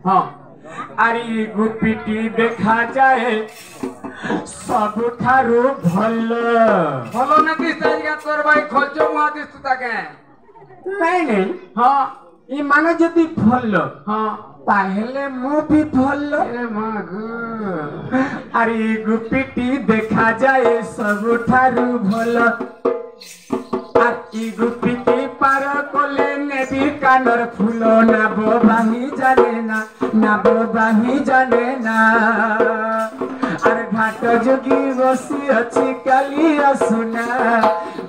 हाँ अरे गुपिटी देखा जाए सबुठारू भल भलो न दिसता जिया तोर भाई खोजो मुआ दिसतु ताके नहीं नहीं हाँ ये मानो जदि भल हाँ ताहेले मु भी भल ए मां गो अरे गुपिटी देखा जाए सबुठारू भल आकी गुपिटी पार कोले नेबी कानर फूलो ना बोबाही जाने ना बोबाही जाने ना अरे घाट जोगी बसी अच्छी काली आसुना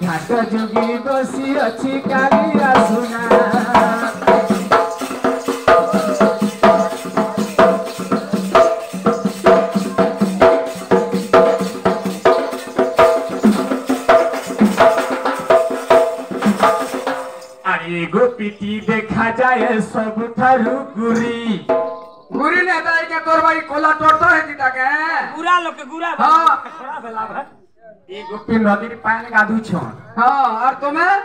घाट जोगी बसी अच्छी काली आसुना गोपीटी देखा जाए सबुठारू गुरी गुरी ने दाई के तोर भाई कोला टोटो है जीता के गुरा लोग के गुरा हाँ खड़ा भेला भाई ये गोपी नदी पानी गाधु छ हाँ और तुम्हें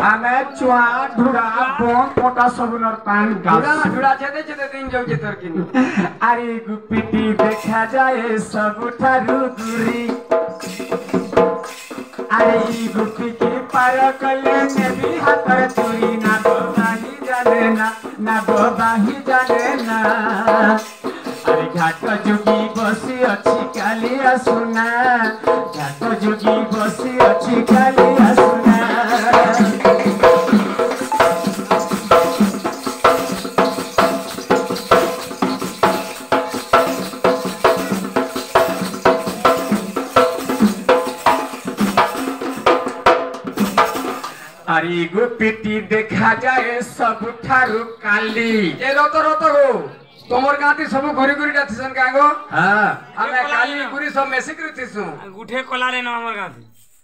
आमे चुआ ढुड़ा बोन पोटा सबुनर पानी ढुड़ा गाधु ढुड़ा छेदे दिन जाऊ जे तोर किनी अरे गोपीटी देखा जाए सबुठारू गुरी अरे गुपी की पार कले ने भी हाथर चोरी ना बोबाही जाने ना बोबाही जाने ना अरे घाट जोगी बसी अच्छी काली आसुना घाट जोगी बसी अच्छी काली आसुना अरे गुपिटी देखा जाए सबुठारू काली ए रोतो रोतो गो तोमर गाती सब घुरी घुरी जाथिसन का गो हाँ हमें काली गुरी सब मेसी करतिसु गुठे कोला रे न हमर गाथी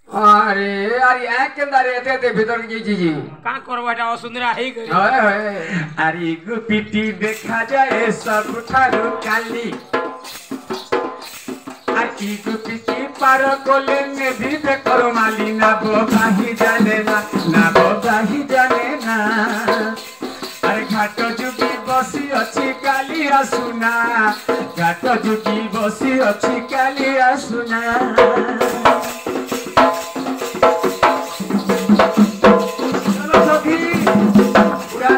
अरे अरे एक के अंदर एते एते भीतर की चीज का करबो एटा असुंदरा हेई गई ओए ओए अरे गुपिटी देखा जाए सबुठारू काली आकी गुपिटी पार कोले ने भी देखरो माली ना बोबाही जाने ना बोबाही जाने ना अरे घाट जुगी बसी अच्छी काली आसुना घाट जुगी बसी अच्छी काली आसुना चलो सभी पूरा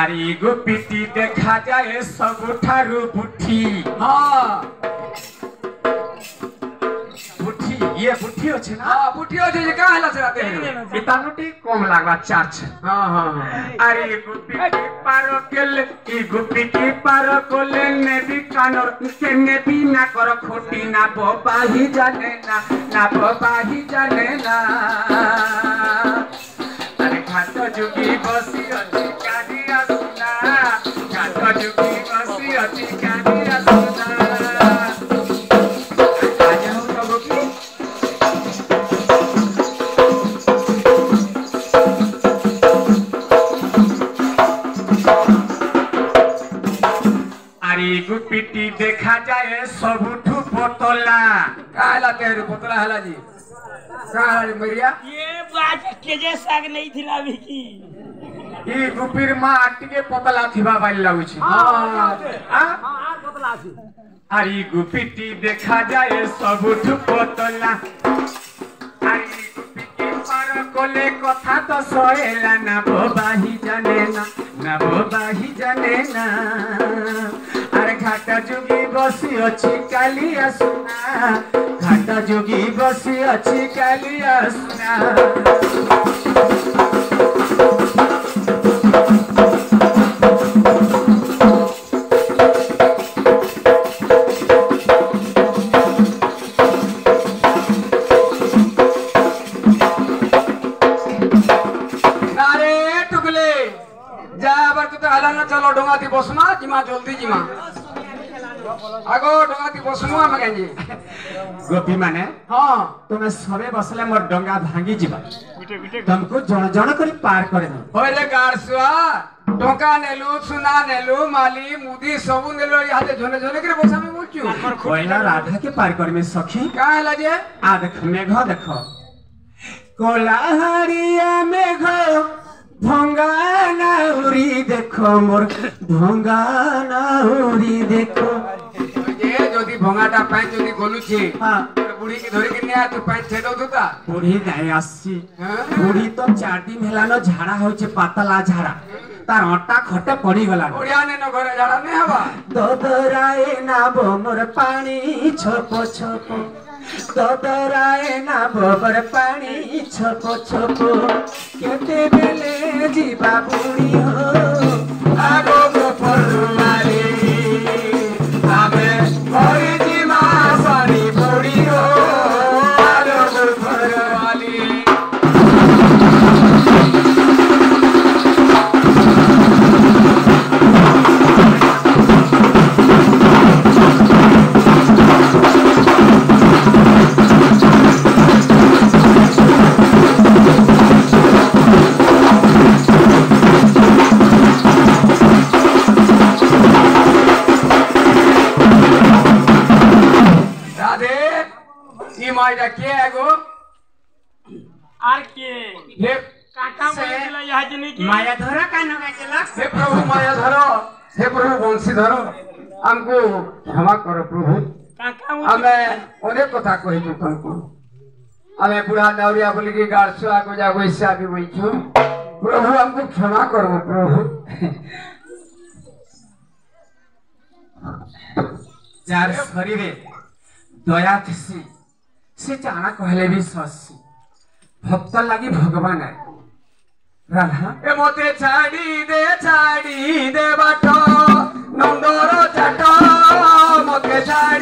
अरे गोपीटी देखा जाए सबुठारू बुठी हाँ बुठी ये बुठी अच्छे ना हाँ बुटियो जे का हला से आते हैं इतानुटी कम लागवा चार्ज हाँ हाँ अरे गोपीटी पार केले ई गोपीटी पार कोले ने भी कानर के ने भी ना कर खोटी ना बोबाही जाने ना बोबाही जाने ना अरे घाट जोगी बसी अच्छी काली आसुना घाट जोगी बसी अच्छी काली आसुना आज हम सब की अरे गुपिटी देखा जाए सबुठू पोतला का हला तेरे पुतला हला जी का हला मरिया ये बात के जे साग नहीं थिला भी की ई गुपीर मां टिके पोतला थिबा बाई लागु छी हाँ हां बदला छी अरे गुपिटी देखा जाए सबुठू पोतला अरे गुपिटी पार कोले कथा तो सोएला ना बोबाही जाने ना बोबाही जाने ना अरे घाट जोगी बसी अच्छी काली आसुना घाट जोगी बसी अच्छी काली आसुना चलो डोंगाती बसमा जिमा जल्दी जिमा आगो डोंगाती बसमु हम केंजी गोपी माने हां तुमे सबे बसले मोर डंगा भांगी जिबा तुमको जण जण करी पार करे न होय रे गाड़सुआ टका नेलु सुना नेलु माली मुदी सब नेलु हाथे झोने झोने के बसा में बोलछु कोइला राधा के पार कर में सखी का हला जे आ देख मेघ देख कोला हरिया मेघ भंगा नाउरी देखो मोर भंगा नाउरी देखो जे जदी भंगाटा पाई जदी गोलुछे हां बुढ़ी की धरी के ने तू पाई छेदो दुता बुढ़ी जाय आसी हां बुढ़ी तो 4 दिन हेलानो झाड़ा होचे पातला झाड़ा तार अट्टा खटे पड़ी गला ओडिया ने न घरे झाड़ा ने हवा ददराए ना बोमर पानी छपो छपो ददराए ना बोमर पानी छपो छपो केते बेले जीवा बुढ़ी हो आगो गो परुमाले आमे ओई जीवा सारी बुढ़ी हो आगो गो परुमाले माइडा के आगो आर के हे काका बोलेला यहाँ जने की माया धरा कानो गाचला हे प्रभु माया धरो हे प्रभु वंशी धरो हमको क्षमा करो प्रभु काका हमें अनेक कथा कहि तुमको हमें बुढ़ा दौरिया बोली की गाड़सो आगो जागो इससे आगे बैठो प्रभु हमको क्षमा करो प्रभु जार शरीरे दया थी से जाना कहले भी ससी भक्त लगी भगवान है राधा ए मोते छाड़ी दे बाटो नंदरो चाटो मोते छाड़ी